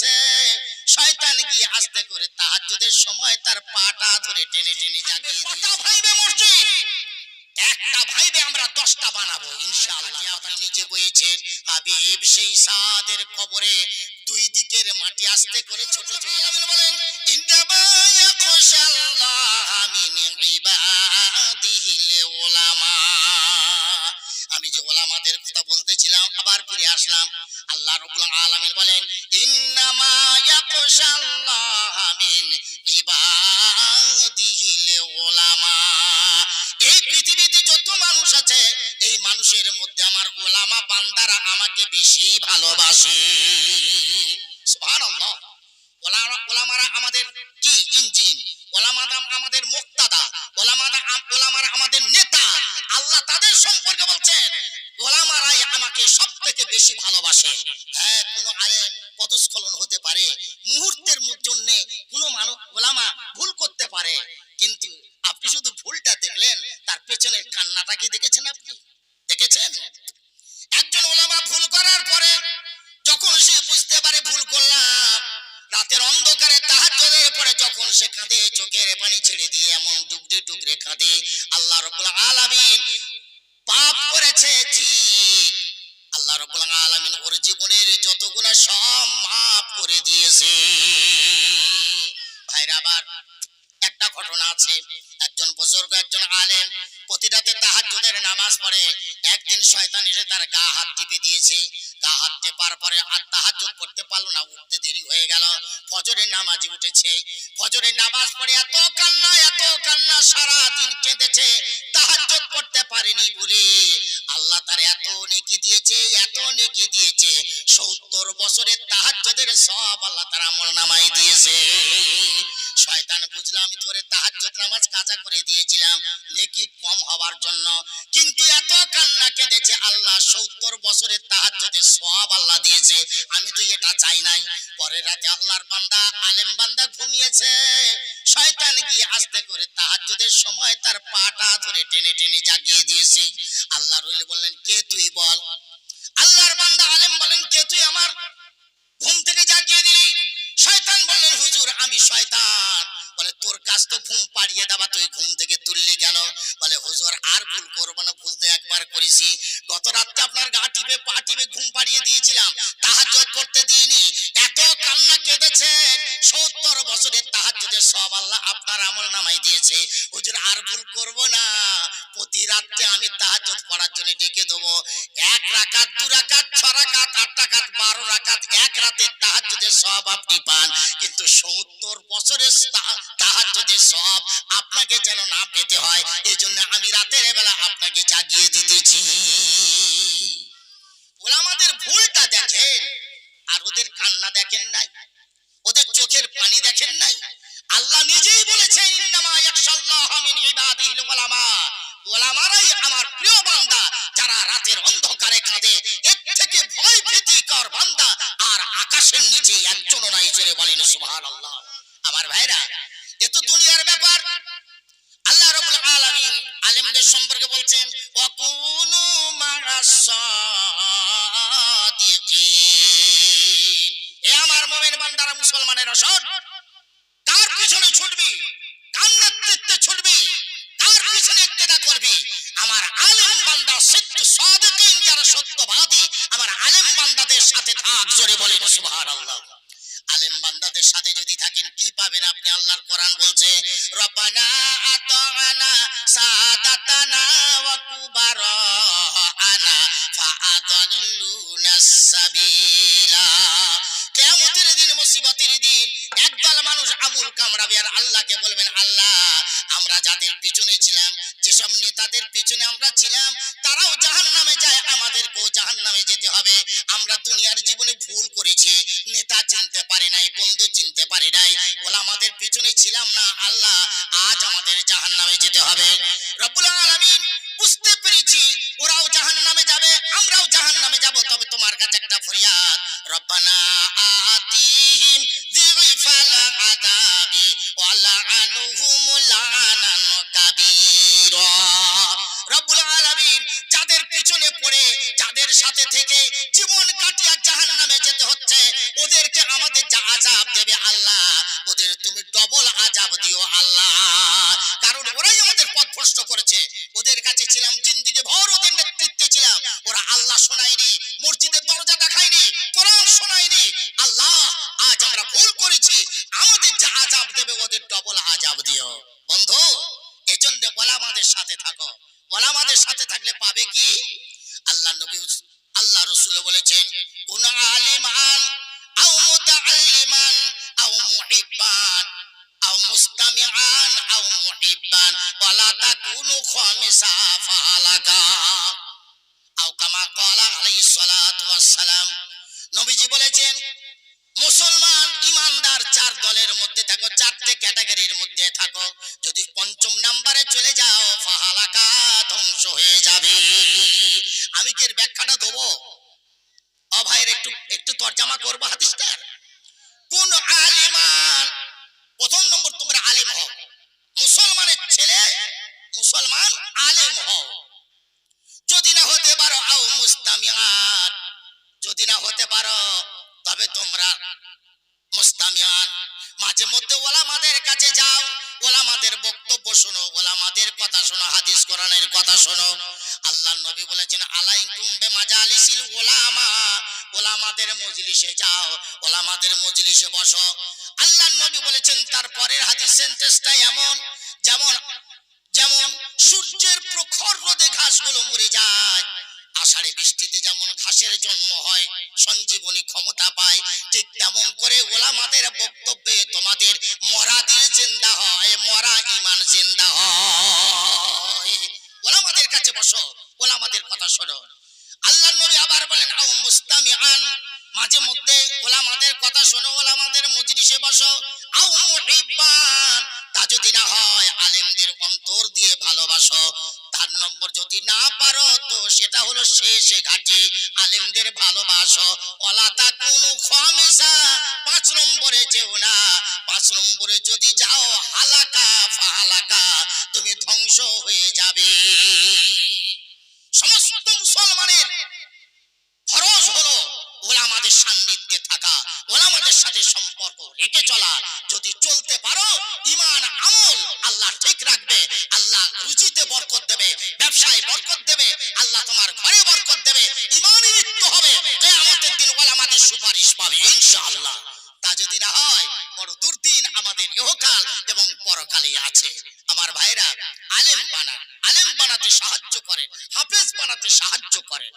করেছে, শয়তান গিয়ে আস্তে করে তাহাজ্জুদের সময় তার পাটা ধরে টেনে টেনে জাগিয়ে দিয়েছে। ভাইবে মসজিদ একটা ভাইবে আমরা 10টা বানাবো ইনশাআল্লাহ। কথা নিজে বলেছেন হাবিব সেই সাদের কবরে দুই দিকের মাটি আস্তে করে ছোট ছোট বলেন ইন্নামা ইয়াখশাল্লাহ মিন ইবাদিহিল উলামা। আমি যে ওলামাদের কথা বলতেছিলাম আবার ফিরে আসলাম। আল্লাহ রাব্বুল আলামিন বলেন ইন্নামা ইয়াখশাল্লাহ মিন ইবাদিহিল উলামা। এই পৃথিবীতে যত মানুষ আছে এই মানুষের মধ্যে আমার ওলামা বান্দারা আমাকে বেশি ভালোবাসে। সুবহানাল্লাহ। ওলামারা আমাদের কি ইঞ্জিন, ওলামারা আমাদের মুক্তাদা, ওলামারা আমাদের নেতা। আল্লাহ তাদের সম্পর্কে বলছেন ওলামারাই আমাকে সবথেকে বেশি ভালোবাসে। হ্যাঁ, কোন আলেম পদস্খলন হতে পারে, মুহূর্তের জন্য কোন মানুষ ওলামা ভুল করতে পারে, কিন্তু আপনি শুধু ভুলটা দেখলেন, তার পেছনে কান্নাটা কি দেখেছেন? আপনি দেখেছেন? একজন ওলামা ভুল করার পরে যখন সে বুঝতে পারে ভুল করলাম, রাতের অন্ধকারে তাহাজ্জুদের পরে যখন সে কাঁদে, চোখের পানি ছেড়ে দিয়ে এমন টুকরে টুকরে কাঁদে, আল্লাহ রাব্বুল আলামিন পাপ করেছে ঠিক, আল্লাহ রাব্বুল আলামিন ওর জীবনের যত গুনাহ সব মাফ করে দিয়েছে। ভাইরা, আবার একটা ঘটনা আছে। একজন বুজুর্গ, একজন আলেম প্রতি রাতে তাহাজ্জুদের নামাজ পড়ে। একদিন শয়তান এসে তার গা হাত টিপে দিয়েছে। গা হাত টেপার পরে আর তাহাজ্জুদ পড়তে পারলো না, উঠতে দেরি হয়ে গেল। ফজরের নামাজে উঠেছে। ফজরের নামাজ পড়ে এত কান্না, সারা দিন কেঁদেছে, তাহাজ্জুদ পড়তে পারেনি বলে আল্লাহ তার এত নেকি দিয়েছে, এত নেকি দিয়েছে, 70 বছরের তাহাজ্জুদের সব আল্লাহ তার আমলনামায় দিয়েছে। শয়তান বুঝলো আমি তোরে তাহাজ্জুদ নামাজ কাজা করে দিয়েছিলাম নেকি কম হওয়ার জন্য, কিন্তু এত কান্না কেঁদেছে, আল্লাহ 70 বছরের তাহাজ্জুদের সওয়াব আল্লাহ দিয়েছে, আমি তো এটা চাই নাই। পরের রাতে আল্লাহর বান্দা, আলেম বান্দা ঘুমিয়েছে, শয়তান গিয়ে আস্তে করে তাহাজ্জুদের সময় তার পাটা ধরে টেনে টেনে জাগিয়ে দিয়েছে। আল্লাহর ওলি বললেন কে তুই বল। আল্লাহর বান্দা আলেম বলেন কে তুই আমার ঘুম থেকে জাগিয়ে দিলি? শয়তান বললেন হুজুর আমি শয়তান। বলে তোর কাজ তো ঘুম পাড়িয়ে দেওয়া, তুই ঘুম থেকে তুললি কেন? বলে হুজুর আর ভুল করবো না, ভুল তো একবার করেছি, গত রাতে আপনার গা টিপে পা টিপে ঘুম পাড়িয়ে দিয়েছিলাম, তাহাজ্জুদ করতে দিইনি। এত কান্না কেঁদেছেন, 70 বছরের তাহাজ্জুদের সওয়াব আল্লাহ আপনার আমলনামায় দিয়েছে। হুজুর আর ভুল করবো না, প্রতি রাতে আমি তাহাজ্জুদ পড়ার জন্য ডেকে দেবো। 1 রাকাত 2 রাকাত 6 রাকাত 8 রাকাত 12 রাকাত এক রাতে তাহাজ্জুদের সওয়াব আপনি পান, কিন্তু 70 বছরের তাহাজ্জুদের সওয়াব আপনাকে যেন না পেতে হয়, এজন্য আমি রাতের বেলা আপনাকে জাগিয়ে দিতেছি। ওলামাদের ভুলটা দেখেন আর ওদের কান্না দেখেন নাই, ওদের চোখের পানি দেখেন নাই। আল্লাহ নিজেই বলেছেন ইন্নামা ইয়াখশাল্লাহ মিন ইবাদিহিল উলামা। ওলামারাই আমার প্রিয় বান্দা, যারা রাতের অন্ধকারে কাঁদে, এর থেকে ভয় ভীতিকর বান্দা আর আকাশের নিচে একজনও নাই। জোরে বলেন সুবহানাল্লাহ। আমার ভাইরা, এ তো দুনিয়ার ব্যাপার। আল্লাহ রাব্বুল আলামিন আলেমদের সম্পর্কে বলছেন ওয়াকুনু মা'আস সাদিকিন। এ আমার মুমিন বান্দারা, মুসলমানেরা, শোন, কার পিছনে ছুটবি, কার নেতৃত্বে ছুটবি, কার পিছনে ইক্তেদা করবি? আমার আলেম বান্দা সাদিকিন, যারা সত্যবাদী, আমার আলেম বান্দাদের সাথে থাক। জোরে বলেন সুবহানাল্লাহ। আলেম বান্দাদের সাথে যদি থাকেন কি পাবেন আপনি? আল্লাহর কোরআন বলছে রব্বানা আতা'না সাদাতানা ওয়া কুবারানা ফাআদাল্লুনাস সাবিলা। কিয়ামতের দিন, মুসিবতের দিন, একদল মানুষ আবুল কামড়াবে আর আল্লাহকে বলবেন আল্লাহ আমরা যাদের পিছনে ছিলাম, যেসব নেতাদের পিছনে আমরা ছিলাম, তারাও জাহান্নামে যায়, আমাদেরকেও জাহান্নামে যেতে হবে। আমরা দুনিয়ার জীবনে ভুল করেছি, নেতা চিনতে পারি নাই, বন্ধু চিনতে পারি নাই, ওলামাদের পিছনে ছিলাম না, আল্লাহ আজ আমাদের জাহান্নামে যেতে হবে। রব্বুল আলামিন বুঝতে পেরেছি ওরাও জাহান্নামে যাবে, আমরাও জাহান্নামে যাব, তবে তোমার কাছে একটা ফরিয়াদ, রব্বানা আতিহিম যিগফাল আযাবি ওয়া লা'আনহুম লা'নান কাবীরা। রব্বুল আলামিন যাদের পিছনে পড়ে, যাদের সাথে থেকে জীবন কাটিয়ে জাহান্নামে যেতে হচ্ছে হচ্ছে ওদেরকে আমাদের যা আযাব দেবে আল্লাহ ওদের তুমি ডবল আযাব দিও আল্লাহ, কারণ ওরাই আমাদের পথ ভ্রষ্ট করেছে। ওদের কাছে ছিলাম, জিন্দেগি ভর ওদের নেতৃত্বে ছিলাম, ওরা আল্লাহ শোনায়নি, মসজিদের দরজা দেখায়নি, কোরআন শোনায়নি। আল্লাহ আজ আমরা ভুল করেছি, আমাদের যা আযাব দেবে ওদের ডবল আযাব দিও বন্ধু। এজন্য ওলামাদের সাথে থাকো, ওলামাদের সাথে থাকলে পাবে কি? আল্লাহ নবী আল্লাহ রাসূল বলেছেন, কোন আলিমান আও মুতাআল্লিমান আও মুহিব্বান আও মুস্তামিআন আও মুহিব্বান ওয়ালা তাকুনু খামিসা ফালাকা আও কামা ক্বালা আলাইহিস সালাতু ওয়াস সালাম। নবীজি বলেছেন, মুসলমান ইমানদার চার দলের মধ্যে থাকো, চারটে ক্যাটাগরির মধ্যে থাকো, যদি পঞ্চম নাম্বারে চলে যাও ফাহালাকা ধ্বংস হয়ে যাবে। আমি কি এর ব্যাখ্যাটা দেবো? ও ভাইয়ের একটু একটু তরজমা করবো হাদিসটার। কোন আলিমান, প্রথম নম্বর তোমরা আলেম হও, মুসলমানের ছেলে মুসলমান আলেম হও। যদি না হতে পারো আও মুস্তামিয়ান, যদি না হতে পারো তবে তোমরা মুস্তামিয়ান, মাঝে মধ্যে ওলামাদের কাছে যাও, ওলামাদের বক্তব্য শোনো, ওলামাদের কথা শোনো, হাদিস কোরআনের কথা শোনো। আল্লাহর নবী বলেছেন, আলাইকুম বিমাজালিসিল উলামা, ওলামাদের মজলিসে যাও, ওলামাদের মজলিসে বসো। আল্লাহর নবী বলেছেন, তারপরের হাদিস সেন্টেন্সটা এমন, যেমন যেমন সূর্যের প্রখর রোদে ঘাসগুলো মরে যায়, আষাঢ়ে বৃষ্টিতে যেমন ঘাসের জন্ম হয়, সঞ্জীবনী ক্ষমতা পায়, ঠিক তেমন করে ওলামাদের বক্তব্যে তোমাদের মরা দিল জিন্দা হয়, মরা ঈমান জিন্দা হয়। ওলামাদের কাছে বসো, ওলামাদের কথা শোনো। আল্লাহর নবী আবার বলেন, আও মুস্তামিআন, মাঝে মধ্যে ওলামাদের কথা শোনো, ওলামাদের মজলিসে বসো। আও মুহিব্বান, তা যদি না হয় আলেমদের অন্তর দিয়ে ভালোবাসো। তার নম্বর যদি না পারো তো সেটা হলো শেষে ঘাটি, আলেমদের ভালোবাসো। ওয়ালা তাকুনু খামিসা, 5 নম্বরে যেও না, 5 নম্বরে যদি যাও হালাকা ফাহালাকা, তুমি ধ্বংস হয়ে যাবে। সমস্ত মুসলমানের ফরজ হলো ওলামাদের সান্নিধ্যে থাকা, ওলামাদের সাথে সম্পর্ক রেখে চলা। যদি চলতে পারো ঈমান আমল আল্লাহ ঠিক রাখবে, আল্লাহ রুজিতে বরকত দেবে, ব্যবসায় বরকত দেবে, আল্লাহ তোমার ঘরে বরকত দেবে, ঈমানই মৃত্যু হবে, কিয়ামতের দিন ওলামাদের সুপারিশ পাবে ইনশাআল্লাহ। তা যদি না হয় বড় দুর্দিন আমাদের ইহকাল এবং পরকালে আছে। আমার ভাইরা, আলেম বানান, আলেম বানাতে সাহায্য করেন, হাফেজ বানাতে সাহায্য করেন।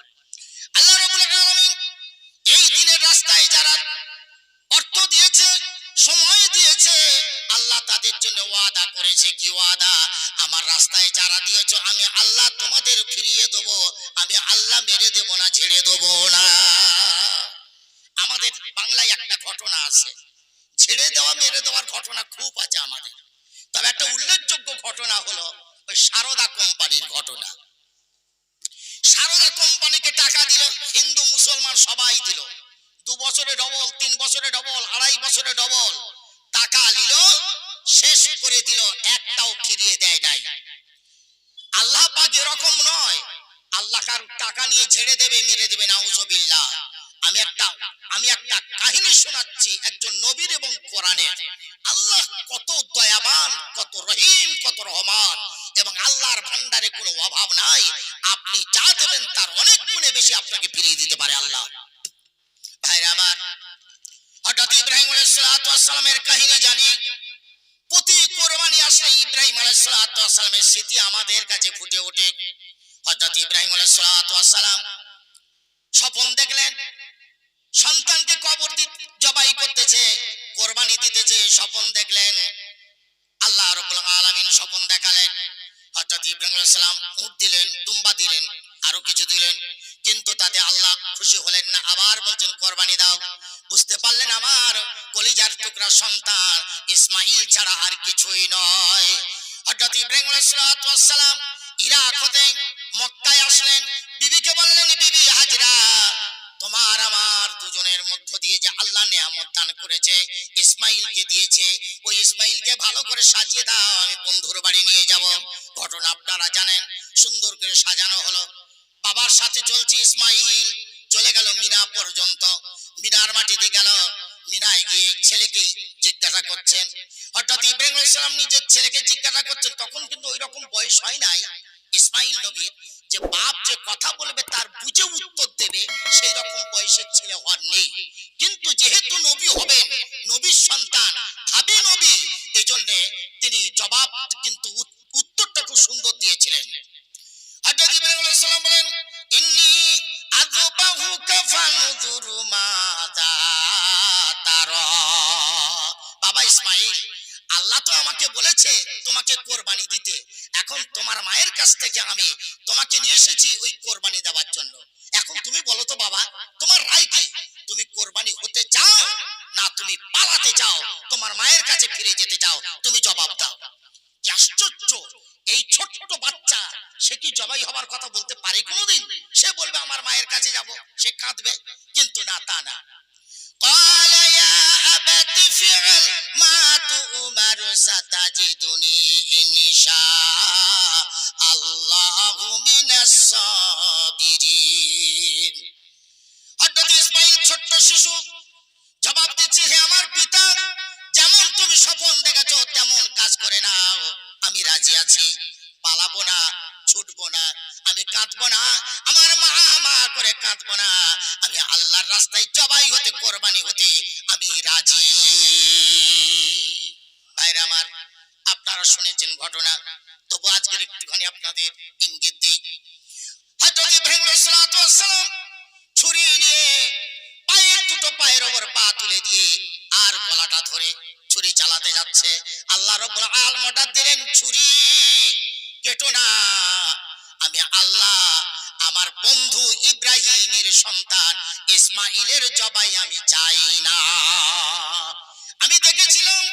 আল্লাহ রাব্বুল আলামিন এই দিনের রাস্তায় যারা অর্থ দিয়েছে, সময় দিয়েছে, আল্লাহ তাদের জন্য ওয়াদা করেছে, কি ওয়াদা? আমার রাস্তায় যারা দিয়েছো আমি আল্লাহ তোমাদের ফিরিয়ে দেব, আমি আল্লাহ মেরে দেব না, ছেড়ে দেব না। আমাদের বাংলায় একটা ঘটনা আছে, ছেড়ে দেওয়া মেরে দেওয়ার ঘটনা খুব আছে আমাদের, তবে একটা উল্লেখযোগ্য ঘটনা হলো ওই সারদা কোম্পানির ঘটনা। সারদা কোম্পানিকে টাকা দিল, হিন্দু মুসলমান সবাই দিল, 2 বছরে ডবল, 3 বছরে ডবল, 2.5 বছরে ডবল টাকা নিল, শেষ করে দিল, একটাও ফিরিয়ে দেয় নাই। আল্লাহ পাক এরকম নয়, আল্লাহ কার টাকা নিয়ে ছেড়ে দেবে, মেরে দেবে, নাউজুবিল্লাহ। আমি একটা কাহিনী শোনাচ্ছি একজন নবীর এবং কোরআনের। আল্লাহ কত দয়াবান, কত রহিম, কত রহমান, এবং আল্লাহর ভান্ডারে কোনো অভাব নাই। আপনি যা দেবেন তার অনেক গুণে বেশি আপনাকে ফিরিয়ে দিতে পারে আল্লাহ। ভাইরা আমার, হযরত ইব্রাহিম আলাইহিস সালাতু ওয়াস সালামের কাহিনী জানি। প্রতি কোরবানি আসলে ইব্রাহিম আলাইহিস সালাতু ওয়াস সালামের স্মৃতি আমাদের কাছে ফুটে ওঠে। হযরত ইব্রাহিম আলাইহিস সালাতু ওয়াস সালাম স্বপ্ন দেখলেন, সন্তানকে কবর জবাই করতেছে, কোরবানি দিতেছে, স্বপ্ন দেখলেন। আল্লাহ রাব্বুল আলামিন স্বপ্ন দেখালেন, হযরত ইব্রাহিম আলাইহিস সালাম উট দিলেন, দুম্বা দিলেন, আরো কিছু দিলেন, কিন্তু তাতে আল্লাহ খুশি হলেন না। আবার বলছেন কোরবানি দাও। বুঝতে পারলেন আমার কলিজার টুকরা সন্তান ইসমাইল ছাড়া আর কিছুই নয়। হযরত ইব্রাহিম আলাইহিস সালাম ইরাক হতে মক্কায় আসলেন, বিবিকে বললেন, বিবি হাজরা, তোমার আমার দুজনের মধ্য দিয়ে যে আল্লাহ নিয়ামত দান করেছে, ইসমাইলকে দিয়েছে, ওই ইসমাইলকে ভালো করে সাজিয়ে দাও, আমি বন্ধুর বাড়ি নিয়ে যাব। ঘটনা আপনারা জানেন, সুন্দর করে সাজানো হলো। বাবার সাথে চলছে ইসমাইল, চলে গেল মিনা পর্যন্ত। মিনার মাটিতে গেল। মিনায় গিয়ে ছেলেকে জিজ্ঞাসা করছেন। হঠাৎ ইব্রাহিম আলাইহিস সালাম নিজের ছেলেকে জিজ্ঞাসা করছেন, তখন কিন্তু ওই রকম বয়স হয় নাই ইসমাইল নবীর, যে বাপ যে কথা বলবে তার বুঝে উত্তর দেবে, সেই রকম বয়সের ছেলে হওয়ার নেই। কিন্তু যেহেতু নবী হবেন, নবীর সন্তান, ভাবি নবী, এই জন্য তিনি জবাব কিন্তু উত্তরটা খুব সুন্দর দিয়েছিলেন। হযরত ইব্রাহিম আলাইহিস সালাম বলেন, ইন্নী আযবাহুকা ফানজুর মাযা তারা। বাবা ইসমাইল, আল্লাহ তো আমাকে বলেছে তোমাকে কোরবানি দিতে, এখন তোমার মায়ের কাছ থেকে আমি তোমাকে নিয়ে এসেছি ওই কোরবানি দেওয়ার জন্য। এখন তুমি বলো তো বাবা, তোমার রায় কি? তুমি কোরবানি হতে চাও না তুমি পালাতে চাও, তোমার মায়ের কাছে ফিরে যেতে চাও? তুমি জবাব দাও। কি আশ্চর্য! এই ছোট্ট বাচ্চা, সে কি জবাই হবার কথা বলতে পারে কোনোদিন? সে বলবে আমার মায়ের কাছে যাব, সে কাঁদবে। কিন্তু না, তা না। قال يا أبت افعل ما تؤمر ستجدني إن شاء الله من الصابرين। হযরত ইসমাইল ছোট্ট শিশু জবাব দিচ্ছে, হে আমার পিতা, যেমন তুমি স্বপ্ন দেখেছো তেমন কাজ করে নাও, আমি রাজি আছি। পালাবো না, ছুটবো না, আমি কাঁদবো না, আমার মা মা করে কাঁদবো না, আমি আল্লাহর রাস্তায় জবাই হতে, কোরবানি হতে আমি রাজি। ভাইরা আমার, আপনারা শুনেছেন ঘটনা, তবু আজকের একটুখানি আপনাদের ইঙ্গিত দিই। হযরত ইব্রাহিম আলাইহিস সালাম ছুরি নিয়ে দুটো পায়ের ওপর পা তুলে দিয়ে আর গলাটা ধরে ছুরি চালাতে যাচ্ছে। আল্লাহ রাব্বুল আলামিন অর্ডার দিলেন, ছুরি কেটো না, আমি আল্লাহ আমার বন্ধু ইব্রাহিমের সন্তান ইসমাইলের জবাই আমি চাই না। আমি দেখেছিলাম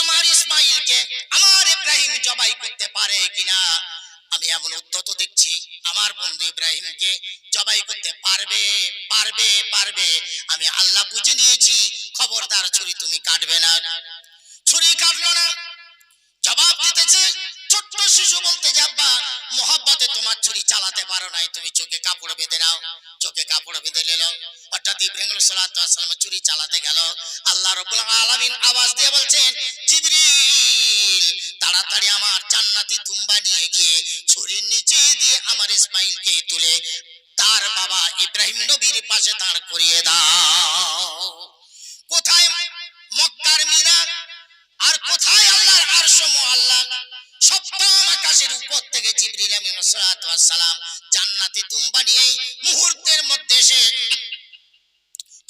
আমার ইসমাইলকে আমার ইব্রাহিম জবাই করতে পারে কিনা। আমি এমন উদ্যত দেখছি আমার বন্ধু ইব্রাহিমকে জবাই করতে পারবে পারবে পারবে। আমি আল্লাহ বুঝে নিয়েছি, খবরদার ছুরি তুমি কাটবে না। ছুরি কাটলো না, জবাব দিতেছে। ছোট্ট শিশু বলতে যাব্বা, মোহাব্বতে তোমার ছুরি চালাতে পারো নাই, তুমি চোখে কাপড় বেঁধে নাও। চোখে কাপড় বেঁধে নিল। অর্থাৎ ইব্রাহিম আলাইহিস সালাম ছুরি চালাতে গেল। আল্লাহ রাব্বুল আলামিন আওয়াজ দিয়ে বলছেন, জিবরিল তাড়াতাড়ি আমার জান্নাতি দুম্বা নিয়ে গিয়ে ছুরির নিচে দিয়ে আমার ইসমাইলকে তুলে তার বাবা ইব্রাহিম নবীর পাশে দাঁড় করিয়ে দাও। কোথায় মক্কার মিনার, আর কোথায় আল্লাহর আরশ মুআল্লা। সপ্তম আকাশের উপর থেকে জিবরিল আলাইহিস সালাম জান্নাতি দুম্বা নিয়ে মুহূর্তের মধ্যে এসে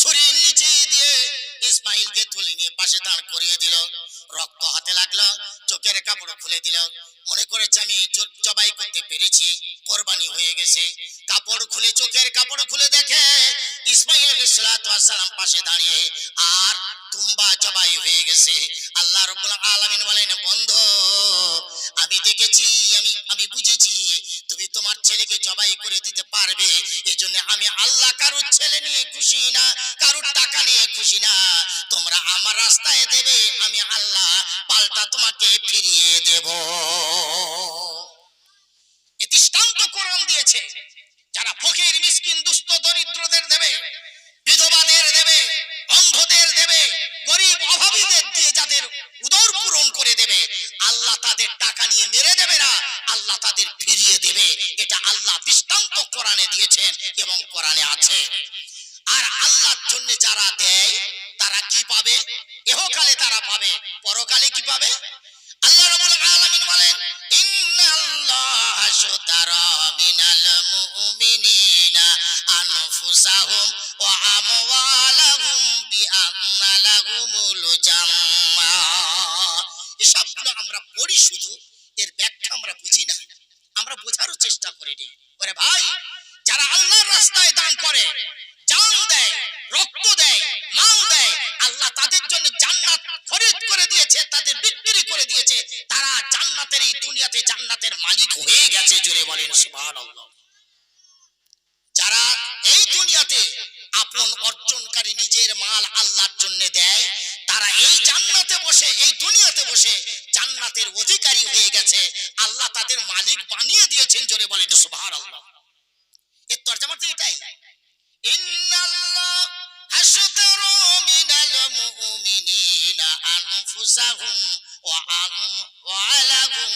ছুরির নিচে দিয়ে ইসমাইলকে তুলে নিয়ে পাশে দাঁড় করিয়ে দিল। রক্ত হাতে লাগলো, চোখের কাপড় খুলে দিল। মনে করেছে আমি জবাই করতে পেরেছি, কোরবানি হয়ে গেছে। কাপড় খুলে, চোখের কাপড় খুলে দেখে ইসমাইল আলাইহিস সালাম পাশে দাঁড়িয়ে, আর দুম্বা জবাই হয়ে গেছে। আল্লাহ রাব্বুল আলামিন বলেন, বন্ধু আমি দেখেছি, আমি বুঝেছি তুমি তোমার ছেলেকে জবাই করে দিতে পারবে। এজন্য আমি আল্লাহ কারোর ছেলে নিয়ে খুশি না, কারোর টাকা নিয়ে খুশি না। তোমরা আমার রাস্তায় দেবে, আমি আল্লাহ পাল্টা তোমাকে ফিরিয়ে দেব। এ দৃষ্টান্ত কোরআন দিয়েছে। যারা ফকির মিসকিন দুস্থ দরিদ্রদের দেবে, বিধবাদের দেবে, অন্ধদের দেবে, গরিব অভাবীদের দিয়ে যাদের উদর পূরণ করে দেবে, আল্লাহ তাদের টাকা নিয়ে মেরে দেবে না, আল্লাহ তাদের ফিরিয়ে দেবে। এটা আল্লাহ দৃষ্টান্ত কোরআনে দিয়েছেন এবং কোরআনে আছে। আর আল্লাহর জন্য যারা দেয় তারা কি পাবে? ইহকালে তারা পাবে, পরকালে কি পাবে? আল্লাহ রাব্বুল আলামিন বলেন, ইন্নাল্লাহা আশতারা মিনাল মুমিনিনা আনফুসাহুম ওয়া আমওয়ালাহুম বিআন্না লাহুমুল জান্নাহ। এসবগুলো আমরা পড়ি শুধু, এর ব্যাখ্যা আমরা বুঝি না, আমরা বোঝারও চেষ্টা করি নি। ওরে ভাই, যারা আল্লাহর রাস্তায় দান করে, জান দেয়, রক্ত দেয়, মাল দেয়, আল্লাহ তাদের জন্য জান্নাত খরিদ করে দিয়েছে, তাদের বিক্রি করে দিয়েছে। তারা জান্নাতের, এই দুনিয়াতে জান্নাতের মালিক হয়ে গেছে। জোরে বলেন সুবহানাল্লাহ। যারা এই দুনিয়াতে আপন অর্জনকারী নিজের মাল আল্লাহর জন্য দেয়, তারা এই জান্নাতে বসে, এই দুনিয়াতে বসে জান্নাতের অধিকারী হয়ে গেছে। আল্লাহ তাদের মালিক বানিয়ে দিয়েছেন। জোরে বলেন সুবহানাল্লাহ। এর তরজমা তো এটাই, ইন্নাল্লাহ হাসতারু মিনাল মুমিনিনা আনফুসাহুম ওয়া আলাহুম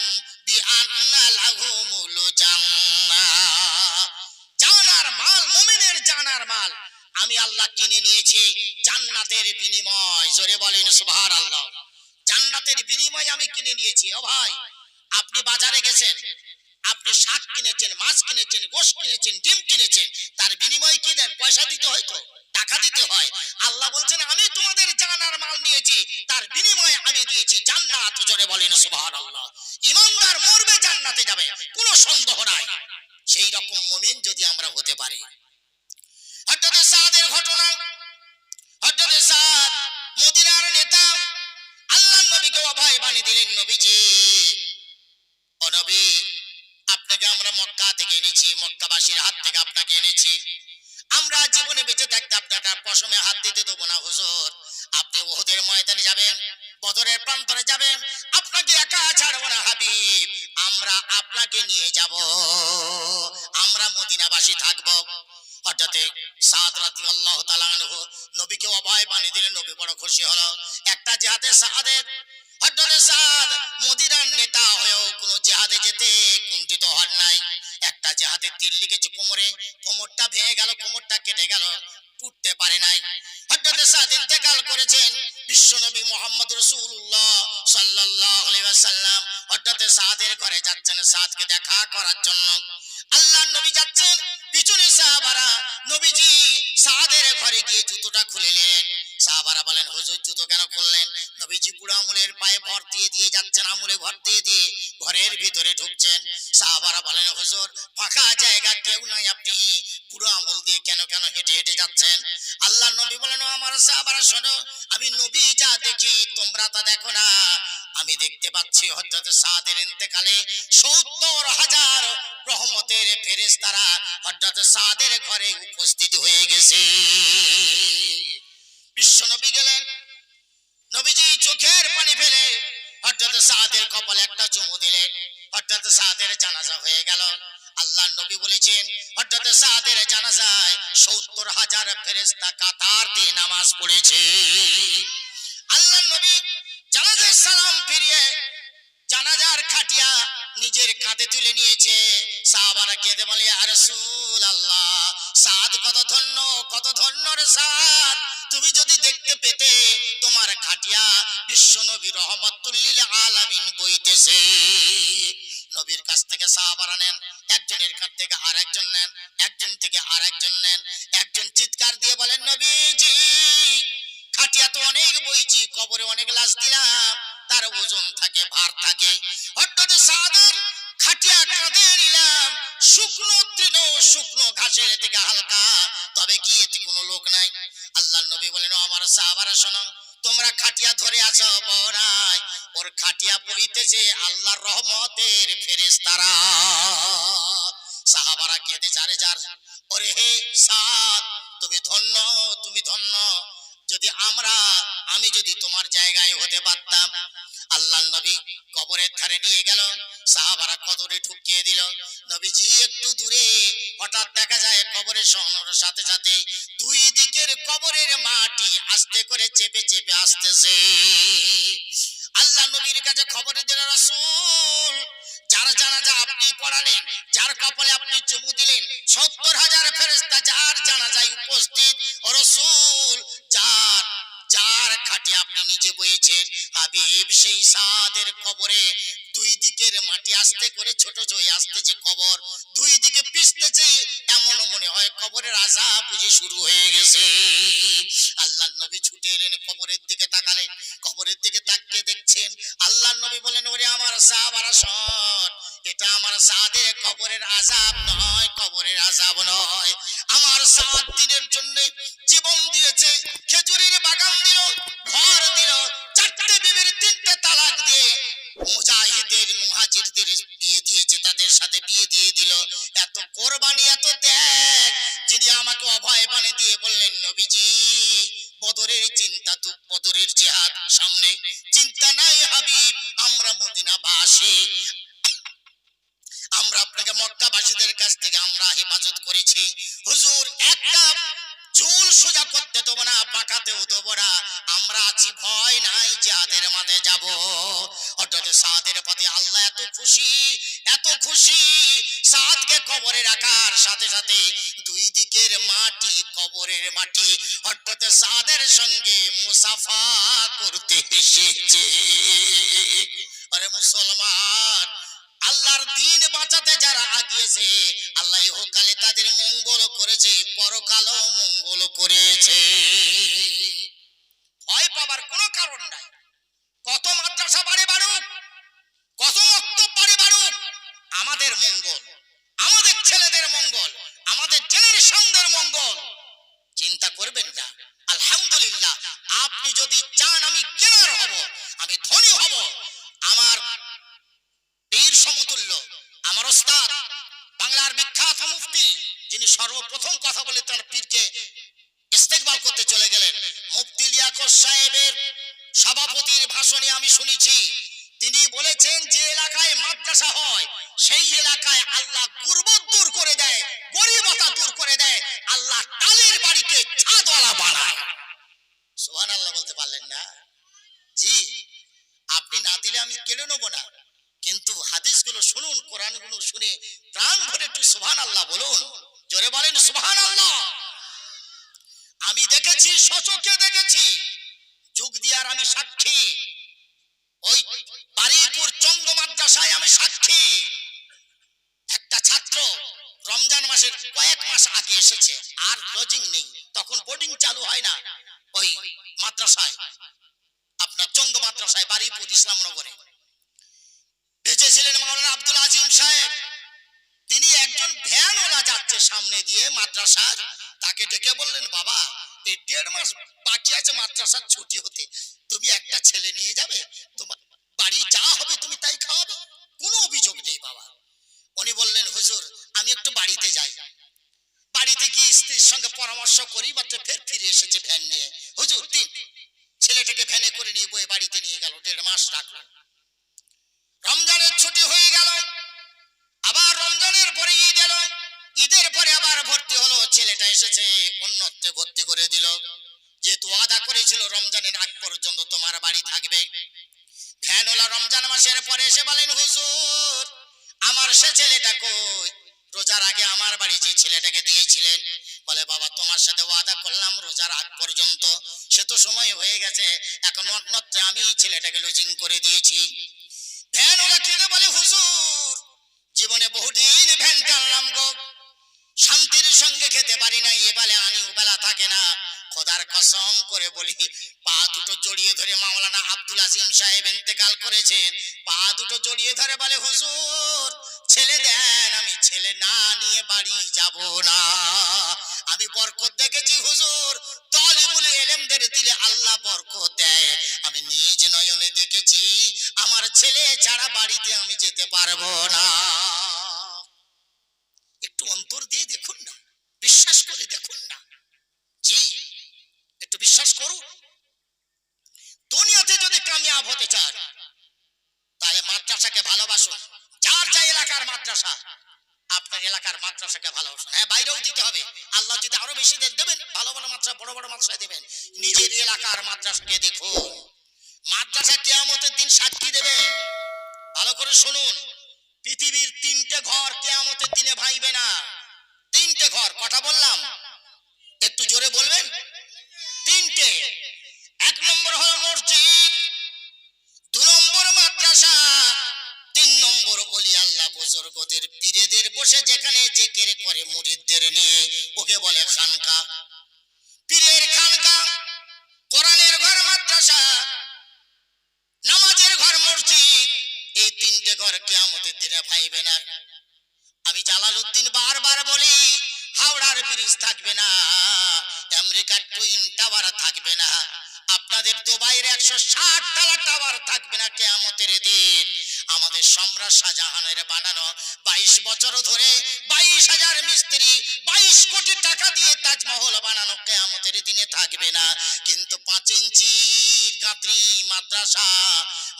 বিআন্না লাহুমুল জান্নাহ। জানার মাল, মুমিনের জানার মাল আমি আল্লাহ কিনে নিয়েছি জান্নাতের বিনিময়। জোরে বলেন সুবহানাল্লাহ। জান্নাতের বিনিময় আমি কিনে নিয়েছি। ও ভাই, আপনি বাজারে গেছেন, আপনি শাক কিনেছেন, মাছ কিনেছেন, গোশত কিনেছেন, ডিম কিনেছেন, তার বিনিময়ে কি দেন? পয়সা দিতে হয়, তো টাকা দিতে হয়। আল্লাহ বলছেন আমি তোমাদের জানার মাল নিয়েছি, তার বিনিময়ে আমি দিয়েছি জান্নাত। জোরে বলেন সুবহানাল্লাহ। ঈমানদার মরবে, জান্নাতে যাবে, কোনো সন্দেহ নাই। সেই রকম মুমিন যদি আমরা হতে পারি। হযরত সাদের ঘটনা, হযরত সাদ মদিনার নেতা, আল্লাহর নবীকে অভয় বাণী দিলেন, নবীজি ও নবী, আপনাকে আমরা মক্কা থেকে এনেছি, মক্কাবাসীর হাত থেকে আপনাকে এনেছি। আমরা জীবনে বেঁচে থাকতে আপনাকে পশমে হাত দিতে দেবো না হুজুর। আপনি উহুদের ময়দানে যাবেন, বদরের প্রান্তরে যাবেন, আপনাকে একা ছাড়বো না হাবিব, আমরা আপনাকে নিয়ে যাব, আমরা মদিনাবাসী থাকবো। হযরতে সাদ রাদিয়াল্লাহু তাআলা আনহু নবীকে অভয় বাণী দিলেন, নবী বড় খুশি হলো। একটা জিহাদে সাদের, হযরতে সাদ মদিনার নেতা হয়েও কোন জিহাদে যেতে কুণ্ঠিত হন নাই। একটা জিহাদে তীর লেগেছে কোমরে, কোমরটা ভেঙে গেল, কোমরটা কেটে গেল, উঠতে পারে নাই। হযরতে সাদ ইন্তেকাল করেছেন। বিশ্বনবী মুহাম্মদ রাসূলুল্লাহ সাল্লাল্লাহু আলাইহি ওয়াসাল্লাম হযরতে সাদের ঘরে যাচ্ছেন সাদকে দেখা করার জন্য। আল্লাহর নবী যাচ্ছেন, পিছনে সাহাবারা। নবীজি সাদের ঘরে গিয়ে জুতোটা খুলে নিলেন। সাহাবারা বলেন হুজুর জুতো কেন খুললেন? নবীজি বুড়ো আঙুলের পায়ে ভর দিয়ে দিয়ে যাচ্ছেন, আঙুলে ভর দিয়ে দিয়ে ঘরের ভিতরে ঢুকছেন। সাহাবারা বলেন হুজুর ফাঁকা জায়গা কেউ নাই, আপনি বুড়ো আঙুল দিয়ে কেন কেন হেঁটে হেঁটে যাচ্ছেন? আল্লাহর নবী বলেন আমার সাহাবারা শোনো, আমি নবী যা দেখি তোমরা তা দেখো না। আমি দেখতে পাচ্ছি হযরত সাদের ইন্তেকালে ৭০,০০০ রহমতের ফেরেশতারা হযরত সাদের ঘরে উপস্থিত হয়ে গেছে। বিশ্বনবী গেলেন, নবীজি চোখের পানি ফেলে হযরত সাদের কপালে একটা চুমু দিলেন। হযরত সাদের জানাজা হয়ে গেল। আল্লাহর নবী বলেছেন হযরত সাদের জানাজায় ৭০,০০০ ফেরেশতা কাতার দিয়ে নামাজ পড়েছে। আল্লাহর নবী জানাজার সালাম ফিরিয়ে জানাজার খাটিয়া নিজের কাঁধে তুলে নিয়েছে। সাহাবারা কেঁদে বলে ইয়া রাসূলুল্লাহ, সাদ কত ধন্য, কত ধন্য রে সাদ, তুমি যদি দেখতে পেতে তোমার খাটিয়া বিশ্বনবী রহমাতুল লিল আলামিন বইতেছে। নবীর কাছ থেকে সাহাবারা নেন, একজনের কাছ থেকে আরেকজন নেন, একজন থেকে আরেকজন নেন। একজন চিৎকার দিয়ে বলেন নবীজি খাটিয়া তো অনেক বইছি, কবরে অনেক লাশ দিলাম, তার ওজন থাকে, ভার থাকে। হযরত সাদের খাটিয়া কাঁধে নিলাম, শুকনো তৃণ, শুকনো ঘাসের থেকে হালকা, তবে কি এতে কোনো লোক নাই? আল্লাহর নবী বলেন ও আমার সাহাবারা শোনো, তোমরা খাটিয়া ধরে আছো বড়াই, ওর খাটিয়া বইতেছে আল্লাহর রহমতের ফেরেশতারা। সাহাবারা কেঁদে যারে যার, ওরে হে সাদ তুমি ধন্য, তুমি ধন্য, যদি আমি যদি তোমার জায়গায় হতে পারতাম। আল্লাহর নবী কবরের ধারে নিয়ে গেল, সাহাবারা কবরে ঢুকিয়ে দিল। নবীজি একটু দূরে হঠাৎ দেখা যায় কবরের সরানোর সাথে সাথে দুই দিকের কবরের মাটি আস্তে করে চেপে চেপে আসতেছে। আল্লাহ নবীর কাছে খবর দিল রাসূল, যার জানাজা আপনি পড়ালেন, যার কপালে আপনি চুমু দিলেন, ৭০,০০০ ফেরেশতা যার জানাজায় উপস্থিত, ও রাসূল যার যার খাটি আপনি নিচে বইয়েছেন হাবিব, সেই সাদের কবরে দুই দিকের মাটি আস্তে করে ছোট হয়ে আসতেছে, কবর দুই দিকে পিছতেছে, এমন মনে হয় কবরের আযাব বুঝি শুরু হয়ে গেছে। আল্লাহর নবী ছুটে এলেন, কবরের দিকে তাকালেন, কবরের দিকে তাকিয়ে দেখছেন। আল্লাহর নবী বলেন ওরে আমার সাহাবারা শোন, এটা আমার সাদের কবরের আযাব নয়, কবরের আযাব নয়। আমার সাত দিনের জন্য জীবন দিয়েছে, খেজুরের বাগান দিল, ঘর দিল, 4টে বিবির 3টে তালাক দিয়ে মুজাহিদের মুহাজিরদের বিয়ে দিয়েছে, তাদের সাথে বিয়ে দিয়ে দিল। এত কোরবানি, এত ত্যাগ, যিনি আমাকে অভয় বাণী দিয়ে বললেন নবীজি বদরের চিন্তা, তো বদরের জিহাদ সামনে, চিন্তা নাই হাবিব, আমরা মদিনাবাসী, আমরা আপনাকে মক্কাবাসীদের কাছ থেকে আমরা হেফাজত করেছি। হুজুর একটা চুল সোজা করতে দেবো না, পাকাতেও দেবো না। আমরা আছি, ভয় নাই, যাদের মাঝে যাব। অর্থাৎ সাদের প্রতি আল্লাহ এত খুশি, এত খুশি, সাদকে কবরে রাখার সাথে সাথে দুই দিকের মাটি, কবরের মাটি, অর্থাৎ সাদের সঙ্গে মুসাফা করতে এসেছে। আরে মুসলমান, আল্লাহর দিন বাঁচাতে যারা আগিয়েছে, আল্লাহ ইহকালে তাদের মঙ্গল করেছে, পরকালও মঙ্গল করেছে। ভয় পাবার কোনো কারণ নাই। কত মাদ্রাসা বাড়ি বাড়ুক, কত মক্তব বাড়ি বাড়ুক, আমাদের মঙ্গল, আমাদের ছেলেদের মঙ্গল, আমাদের জেনারেশনদের মঙ্গল। চিন্তা করবেন না। আলহামদুলিল্লাহ, আপনি যদি চান আমি জ্ঞানের হব, আমি ধনী হব, আমার পীর সমতুল্য, আমার ওস্তাদ, বাংলার বিখ্যাত মুফতি, যিনি সর্বপ্রথম কথা বলে তার পীরকে ইস্তেকবাল করতে চলে গেলেন, মুফতি লিয়াকত সাহেবের সভাপতির ভাষণে আমি শুনেছি, তিনি বলেছেন যে এলাকায় মাদ্রাসা হয় সেই এলাকায় আল্লাহ গুরবত দূর করে দেয়, গরিবতা দূর করে দেয়, আল্লাহ টালির বাড়িকে ছাদওয়ালা বানায়। সুবহানাল্লাহ বলতে পারলেন না? জি, আপনি না দিলে আমি কেড়ে নেবো না, কিন্তু হাদিসগুলো শুনুন, কোরআনগুলো শুনে প্রাণ ভরে একটু সুবহানাল্লাহ বলুন। জোরে বলেন সুবহানাল্লাহ। আমি দেখেছি, সচক্ষে দেখেছি, যুগ দিয়ার আমি সাক্ষী, ওই বারুইপুর চঙ্গ মাদ্রাসায় আমি সাক্ষী। একটা ছাত্র রমজান মাসের কয়েক মাস আগে এসেছে, আর লজিং নেই, তখন বোর্ডিং চালু হয় না ওই মাদ্রাসায়, আপনার চঙ্গ মাদ্রাসায় বারুইপুর ইসলামনগরে। বেঁচে ছিলেন মাওলানা আব্দুল আজিম সাহেব। তিনি একজন ভ্যানওয়ালা যাচ্ছে সামনে দিয়ে মাদ্রাসার, তাকে ডেকে বললেন, বাবা এই 1.5 মাস বাকি আছে মাদ্রাসার ছুটি হতে, তুমি একটা ছেলে নিয়ে যাবে, তোমার বাড়ি যা হবে তুমি তাই খাওয়াবে, কোনো অভিযোগ নেই বাবা। উনি বললেন, হুজুর আমি একটু বাড়িতে যাই। বাড়িতে গিয়ে স্ত্রীর সঙ্গে পরামর্শ করি, মাত্র ফের ফিরে এসেছে ভ্যান নিয়ে। হুজুর দিন। ছেলেটাকে ভ্যানে করে নিয়ে বয়ে বাড়িতে নিয়ে গেল, 1.5 মাস রাখলো। রমজানের ছুটি হয়ে গেল, আবার রমজানের পরে ঈদ এলো, ঈদের পরে আবার ভর্তি হলো, ছেলেটা এসেছে, অন্যত্রে ভর্তি করে দিল, যেহেতু ওয়াদা করেছিল রমজানের আগ পর্যন্ত তোমার বাড়ি থাকবে। ভ্যানওয়ালা রমজান মাসের পরে এসে বলেন, হুজুর আমার সে ছেলেটা কই? রোজার আগে আমার বাড়ি যে ছেলেটাকে দিয়েছিলেন। বলে, বাবা তোমার সাথে ওয়াদা করলাম রোজার আগ পর্যন্ত, সে তো সময় হয়ে গেছে, এখন অন্যত্রে আমি ছেলেটাকে লজিং করে দিয়েছি। ভ্যানওয়ালা খেতে বলে, হুজুর জীবনে বহুদিন ভ্যান টানলাম গো, শান্তির সঙ্গে খেতে পারি না, এবেলা আনি ওবেলা থাকে না, খোদার কসম করে বলি, পা দুটো জড়িয়ে ধরে, মাওলানা আব্দুল আজিম সাহেব ইন্তেকাল করেছেন, পা দুটো জড়িয়ে ধরে বলে, হুজুর ছেলে দেন, আমি ছেলে না নিয়ে বাড়ি যাব না। আমি বরকত দেখেছি হুজুর, তালিবুল ইলমদের দিলে আল্লাহ বরকত দেয়, আমি নিজ নয়নে দেখেছি, আমার ছেলে ছাড়া বাড়িতে আমি যেতে পারবো না। একটু অন্তর দিয়ে দেখুন না, বিশ্বাস করে দেখুন না। জি, একটু বিশ্বাস করুন। দুনিয়াতে যদি কামিয়াব হতে চান তাহলে মাদ্রাসাকে ভালোবাসুন। যার যা এলাকার মাদ্রাসা, আপনার এলাকার মাদ্রাসাকে ভালোবাসুন। হ্যাঁ, বাইরেও দিতে হবে, আল্লাহ যদি আরো বেশি দেবেন, ভালো ভালো মাদ্রাসা, বড় বড় মাদ্রাসা দেবেন। নিজের এলাকার মাদ্রাসাকে দেখুন, মাদ্রাসা কিয়ামতের দিন সাক্ষী দেবে। ভালো করে শুনুন, পৃথিবীর 3টে ঘর কিয়ামতের দিনে ভাইবে না। 3টে ঘর, কথা বললাম একটু জোরে বলবেন। 3টে। 1 নম্বর হলো মসজিদ, 2 নম্বর মাদ্রাসা, 3 নম্বর ওলি আল্লাহ বুজুর্গদের পীরেদের বসে যেখানে জিকির করে মুরিদদের নিয়ে, ওকে বলে খানকা। পীরের খানকা, কোরআনের ঘর মাদ্রাসা, নামাজের ঘর মসজিদ, এই 3টে ঘর কিয়ামতের দিনে ভাইবে না। আমি জালালউদ্দিন বারবার বলি, হাওড়ার ব্রিজ থাকবে না, আমেরিকার টুইন টাওয়ার থাকবে না, আপনাদের দুবাইয়ের 160 তলা টাওয়ার থাকবে না কিয়ামতের দিন। আমাদের সম্রাট শাহজাহানের বানানো 22 বছর ধরে 22,000 মিস্ত্রি 22 কোটি টাকা দিয়ে তাজমহল বানানো কিয়ামতের দিনে থাকবে না। কিন্তু 5 ইঞ্চি গাঁথরি মাদ্রাসা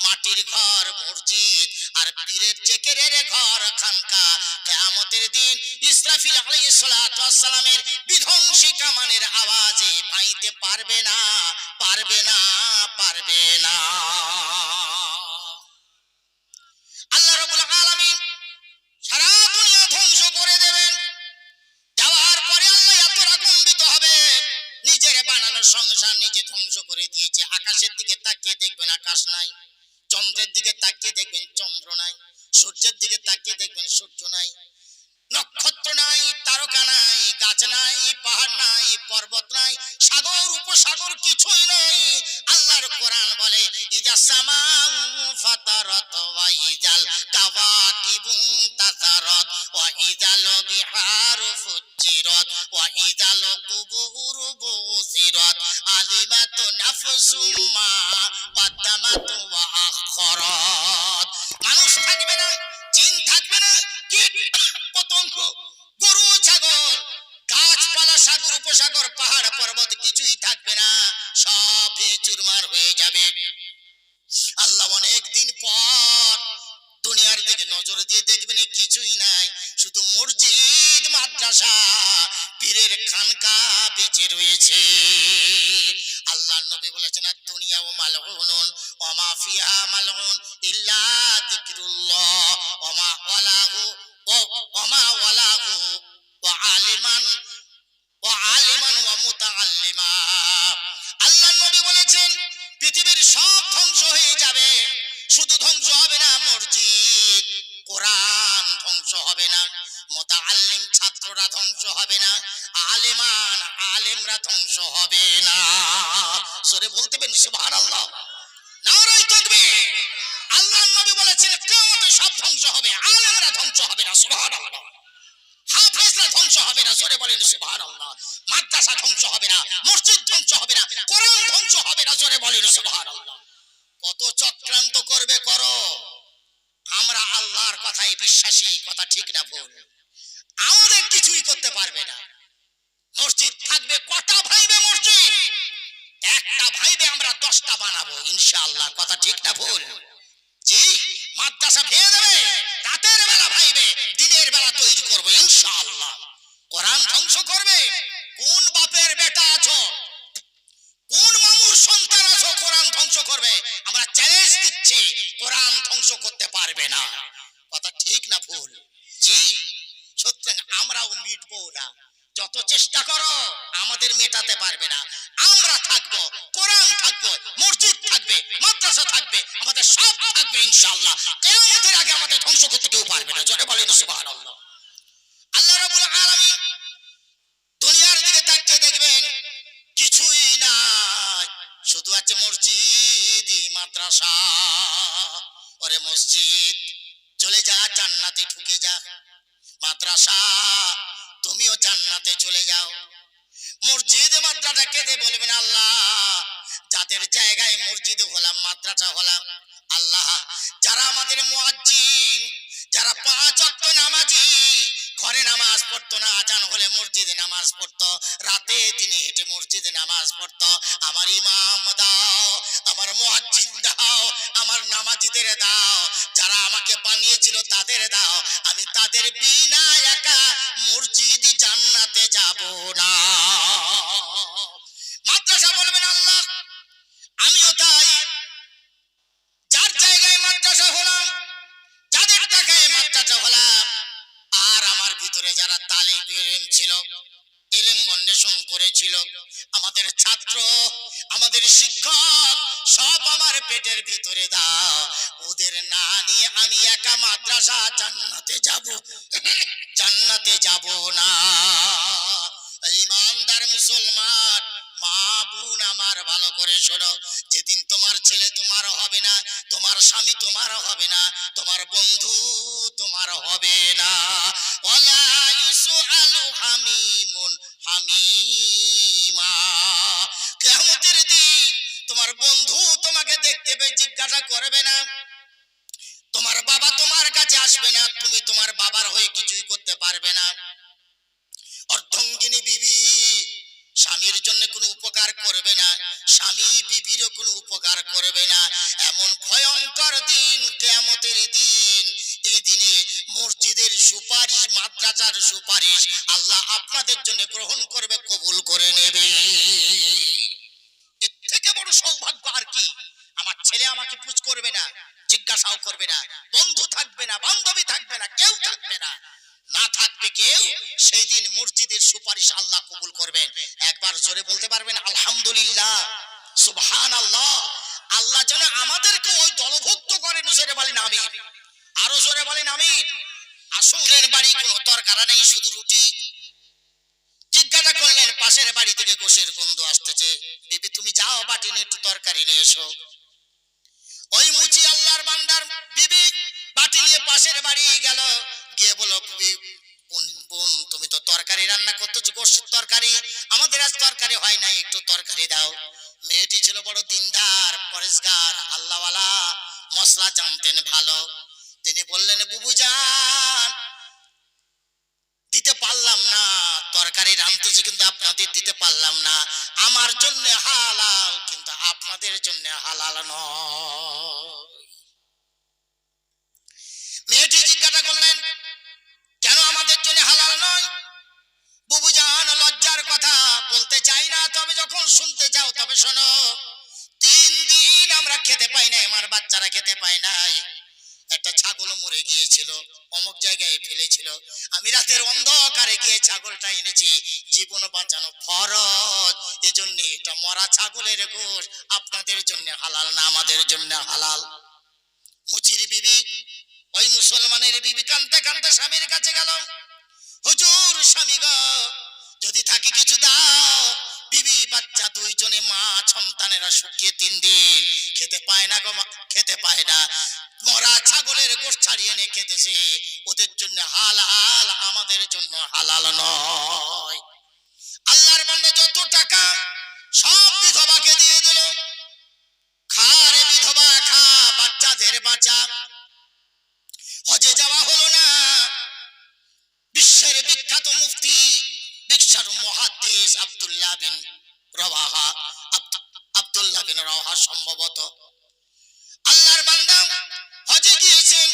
মাটির ঘর মসজিদ আর পীরের জেকেরের ঘর খানকা। কিয়ামতের দিন ইসরাফিল আলাইহিস সালাতু ওয়াস সালামের বিধ্বংসী কামানের আওয়াজে ভাঙতে পারবে না, পারবে না, পারবে না। আল্লাহ রাব্বুল আলামিন সারা দুনিয়া ধ্বংস করে দেবেন। দেওয়ার পরে আল্লাহ এত রাগান্বিত হবে, নিজের বানানো সংসার নিজে ধ্বংস করে দিয়েছে। আকাশের দিকে তাকিয়ে দেখবেন আকাশ নাই, চন্দ্রের দিকে তাকিয়ে দেখবেন চন্দ্র নাই, সূর্যের দিকে তাকিয়ে দেখবেন সূর্য নাই, নক্ষত্র নাই, তারকা নাই, গাছ নাই, পাহাড় নাই, পর্বত নাই, সাগর উপসাগর কিছুই নাই। আল্লাহর কোরআন বলে ইজা সামাউ ফাতারাত ওয়া ইজাল কাওয়াকিবু তাসারাত ওয়া ইজাল বিহারু ফুজ্জিরাত ওয়া ইজাল কুবুরু বুসিরাত আলিমাত নাফসুম মা কদ্দামাত ওয়া আখরাত। মানুষ থাকবে না, জিন থাকবে না, কীট পতঙ্গ, গরু ছাগল, গাছপালা, সাগর উপসাগর, পাহাড় পর্বত কিছুই থাকবে না, সব চুরমার হয়ে যাবে। আল্লাহ অনেক দিন পর দুনিয়ার দিকে নজর দিয়ে দেখবেন কিছুই নাই, শুধু মসজিদ, মাদ্রাসা, পীরের খানকা বেঁচে রয়েছে। আল্লাহ নবী বলেছেন দুনিয়া ও মালউনুন ওয়া মা ফিহা মালউন ইল্লা যিকরুল্লাহ ওয়া মা ওয়ালাহু ওয়া মা ওয়ালাহু ওয়া আলিমান ওয়া মুতাআল্লিমা। আল্লাহ নবী বলেছেন পৃথিবীর সব ধ্বংস হয়ে যাবে, শুধু ধ্বংস হবে না মসজিদ, কোরআন ধ্বংস হবে না, মুতাআল্লিম ছাত্ররা ধ্বংস হবে না, আলেমান আলেমরা ধ্বংস হবে না। সরে বলতে পারেন সুবহানাল্লাহ, নারায়ে তাকবীর। আল্লাহর নবী বলেছেন কিয়ামতে সব ধ্বংস হবে, আলেমরা ধ্বংস হবে না। সুবহানাল্লাহ। হাফেজরা ধ্বংস হবে না, জোরে বলেন সুবহানাল্লাহ। মাদ্রাসা ধ্বংস হবে না, মসজিদ ধ্বংস হবে না, কোরআন ধ্বংস হবে না, জোরে বলেন সুবহানাল্লাহ। কত চক্রান্ত করবে করো, আমরা আল্লাহর কথাই বিশ্বাসী, কথা ঠিক না ভুল, আমাদের কিছুই করতে পারবে না। মসজিদ থাকবে, কটা ভাইবে মসজিদ? একটা ভাইবে আমরা 10টা বানাবো ইনশাআল্লাহ, কথা ঠিক না ভুল? জি, মাদ্রাসা ভেঙে দেবে, রাতের বেলা ভাইবে, দিনের বেলা তৈরি করবো ইনশাআল্লাহ। কোরআন ধ্বংস করবে, কোন বাপের বেটা আছো, কোন মামুর সন্তান আছো কোরআন ধ্বংস করবে? আমরা চ্যালেঞ্জ দিচ্ছি, কোরআন ধ্বংস করতে পারবে না, কথা ঠিক না ভুল? জি, সুতরাং আমরাও মিটবো না, যত চেষ্টা করো আমাদের মেটাতে পারবে না। আমরা থাকবো, কোরআন থাকবো, মসজিদ থাকবে, মাদ্রাসা থাকবে, আমাদের সব থাকবে ইনশাআল্লাহ। কিয়ামতের আগে আমাদের ধ্বংস করতে কেউ পারবে না, জোরে বলেন সুবহানাল্লাহ। আল্লাহ রাব্বুল আলামিন দুনিয়ার দিকে তাকিয়ে দেখবেন কিছুই নাই, শুধু আছে মসজিদ, মাদ্রাসা। ওরে মসজিদ চলে যা, জান্নাতে ঢুকে যা, মাদ্রাসা তুমিও জান্নাতে চলে যাও। মসজিদ মাদ্রাসা কেঁদে বলবেন আল্লাহ যাদের জায়গায় মসজিদ হলাম, মাদ্রাসা হলাম, আল্লাহ যারা আমাদের মুয়াজ্জিন, যারা 5 ওয়াক্ত নামাজি, ঘরে নামাজ পড়তো না, আজান হলে মসজিদে নামাজ পড়তো, রাতে দিনে হেঁটে মসজিদে নামাজ পড়তো, আমার ইমাম দাও, আমার মুয়াজ্জিন দাও, আমার নামাজিদের দাও, যারা আমাকে বানিয়েছিল তাদের দাও, আমি তাদের বিনা একা মসজিদ জান্নাতে যাব না। মাদ্রাসা বলবেন আল্লাহ আমিও তাই, যার জায়গায় মাদ্রাসা হলাম, যাদের টাকায় মাদ্রাসা হলাম, আর আমার ভিতরে যারা তালিব ইলম ছিল, ইলম অন্বেষণ করেছিল, আমাদের ছাত্র, আমাদের শিক্ষক, সব আমার পেটের ভিতরে দাও, ওদের না নিয়ে আমি একা মাদ্রাসা জান্নাতে যাব, জান্নাতে যাব না। ইমানদার মুসলমান মা বোন আমার ভালো করে শোনো, যেদিন তোমার ছেলে তোমার হবে না, তোমার স্বামী তোমার হবে না, তোমার বন্ধু তোমার হবে না, ওয়ালা ইউসআলু হামিমুন হামিমা। কিয়ামতের দিন তোমার বন্ধু তোমাকে দেখতে পেয়ে জিজ্ঞাসা করবে না, তোমার বাবা তোমার কাছে আসবে না, তুমি তোমার বাবার হয়ে কিছুই করতে পারবে না। অর্ধাঙ্গিনী বিবি স্বামীর জন্য কোনো উপকার করবে না, স্বামী বিবিরও কোনো উপকার করবে না, এমন ভয়ঙ্কর জিজ্ঞাসাও করবে না, বন্ধু থাকবে না, বান্ধবী থাকবে না, কেউ থাকবে না, না থাকবে কেউ। সেই দিন মসজিদের সুপারিশ আল্লাহ কবুল করবেন। একবার জোরে বলতে পারবেন আলহামদুলিল্লাহ, সুবহানাল্লাহ। আল্লাহ যেন আমাদেরকে ওই দলভুক্ত করেন। জোরে বলেন আমিন, আরো জোরে বলেন আমিন। আসলের বাড়ি কোনো তরকারি নেই, শুধু রুটি। জিজ্ঞাসা করলেন পাশের বাড়ি থেকে গোশের গন্ধ আসতেছে, বিবি তুমি যাও বাটি নিয়ে একটু তরকারি নিয়ে এসো। ওই মুচি আল্লাহর বান্দার বিবি বাটি নিয়ে পাশের বাড়ি গেল, গিয়ে বলো বোন তুমি তো তরকারি রান্না করতেছো, গোশের তরকারি, আমাদের আজ তরকারি হয় নাই, একটু তরকারি দাও। মেয়েটি ছিল বড় দিনদার, পরেশগার, আল্লাহওয়ালা, মশলা জানতেন ভালো। তিনি বললেন বুবু জান দিতে পারলাম না, তরকারি রাঁধতেছি কিন্তু আপনাদের দিতে পারলাম না, আমার জন্য হালাল কিন্তু আপনাদের জন্য হালাল নয়। মেয়েটি জিজ্ঞাসা করলেন কেন আমাদের জন্য হালাল নয়? বুবু জান লজ্জার কথা বলতে চাই না, তবে যখন শুনতে চাও তবে শোনো। 3 দিন আমরা খেতে পাই নাই, আমার বাচ্চারা খেতে পায় নাই। একটা ছাগল মরে গিয়েছিল, অমুক জায়গায় ফেলেছিল, আমি রাতের অন্ধকারে গিয়ে ছাগলটা এনেছি, জীবন বাঁচানো ফরজ, এজন্য এটা মরা ছাগলের গোশ আপনাদের জন্য হালাল না আমাদের জন্য হালাল। মুচির বিবি, ওই মুসলমানের বিবি কাঁদতে কাঁদতে স্বামীর কাছে গেল, হুজুর স্বামী গো যদি থাকি কিছু দাও, বিবি বাচ্চা দুইজনে, মা সন্তানেরা শুকিয়ে 3 দিন খেতে পায় না গো, খেতে পায় না, মরা ছাগলের গোশত ছাড়িয়ে এনে খেতেছে, ওদের জন্য হালাল আমাদের জন্য হালাল নয়। আল্লাহর বান্দা যত টাকা সব বিধবাকে দিয়ে দিল, খা রে বিধবা খা, বাচ্চাদের বাঁচা। হজে যাওয়া হলো না। বিশ্বের বিখ্যাত মুফতি, বিখ্যাত মুহাদ্দিস আব্দুল্লাহ বিন রওয়াহা, আব্দুল্লাহ বিন রওয়াহা সম্ভবত আল্লাহর বান্দা হজে গিয়েছেন।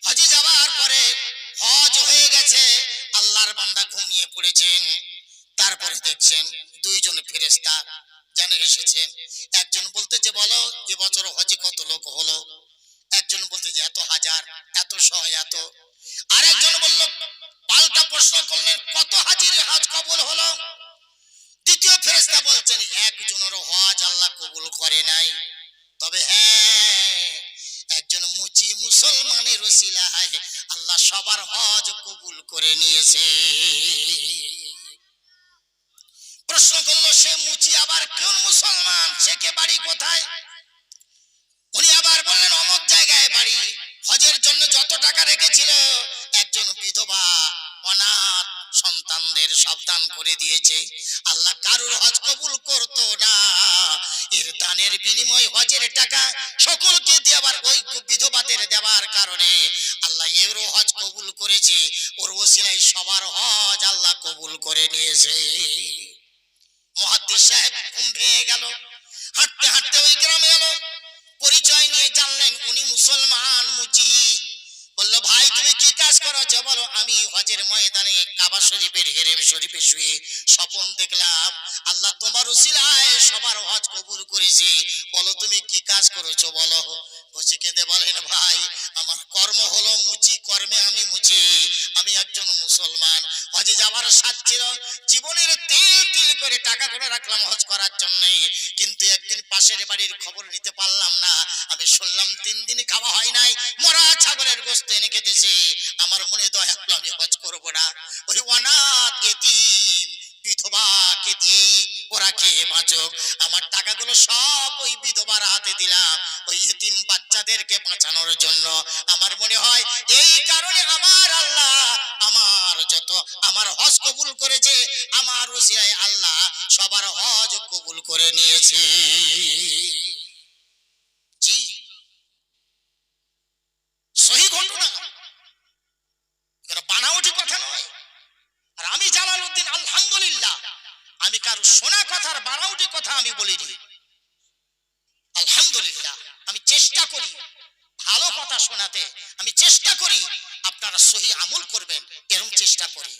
হজে যাওয়ার পরে হজ হয়ে গেছে, আল্লাহর বান্দা ঘুমিয়ে পড়েছেন। তারপরে দেখছেন 2 জন ফেরেশতা যেন এসেছেন। একজন বলতে যে বলো এবছর হজে কত লোক হলো, একজন বলতে যে এত হাজার, এত শহ, এত। আর একজন বলল, পাল্টা প্রশ্ন করলেন কত হাজির হজ কবুল হলো? দ্বিতীয় ফেরেশতা বলছেন একজনেরও হজ আল্লাহ কবুল করে নাই, তবে হ্যাঁ একজন মুচি মুসলমানের ওসিলায় আল্লাহ সবার হজ কবুল করে নিয়েছে। প্রশ্ন করলো সে মুচি আবার কোন মুসলমান, সে কে, বাড়ি কোথায়? উনি আবার বললেন অমুক জায়গায় বাড়ি। হজের জন্য যত টাকা রেখেছিল একজন বিধবা অনাথ সন্তানদের সব দান করে দিয়েছে। আল্লাহ কারুর হজ কবুল করতো না, এর দানের বিনিময় হজের টাকা সকলকে দেওয়ার, ওই বিধবাদের দেওয়ার কারণে আল্লাহ এরও হজ কবুল করেছে, ওর ওসিলায় সবার হজ আল্লাহ কবুল করে নিয়েছে। মুহাদ্দিস সাহেব ঘুম ভেঙে গেল, হাঁটতে হাঁটতে ওই গ্রামে এলো, পরিচয় নিয়ে জানলেন উনি মুসলমান মুচি। বললো ভাই তুমি কি কাজ করেছো বলো? আমি হজের ময়দানে কাবা শরীফের হেরেম শরীফে শুয়ে স্বপ্ন দেখলাম আল্লাহ তোমার উসিলায় সবার হজ কবুল করেছি, বলো তুমি কি কাজ করেছো বলো। মুচি কেঁদে বলেন ভাই আমার কর্ম হলো মুচি, কর্মে আমি মুচি, আমি একজন মুসলমান। হজে যাওয়ার সাথ ছিল, জীবনের তিল তিল করে টাকা করে রাখলাম হজ করার জন্য, কিন্তু একদিন পাশের বাড়ির খবর নিতে পারলাম না, আমি শুনলাম 3 দিন খাওয়া হয় নাই, মরা ছাগলের গোশত এনে খেতেছি, আমার মনে দয়া হলো আমি হজ করবো না। ওই অনাথ এতিম বিধবাকে দিয়ে ওরা খেয়ে বাঁচুক, আমার টাকাগুলো সব ওই বিধবার হাতে দিলাম ওই এতিম বাচ্চাদেরকে বাঁচানোর জন্য। আমার মনে হয় এই কারণে আমার আল্লাহ আমার যত আমার হজ কবুল করেছে, আমার ওসিলায় আল্লাহ সবার হজ কবুল করে নিয়েছে। জি সহি ঘটনা, বানাওটি কথা নয়। আর আমি জালালউদ্দিন আলহামদুলিল্লাহ, আমি কারো শোনা কথার বানাওটি কথা আমি বলিনি, আলহামদুলিল্লাহ। আমি চেষ্টা করি ভালো কথা শোনাতে, আমি চেষ্টা করি আপনারা সহি আমল করবেন, এরকম চেষ্টা করি।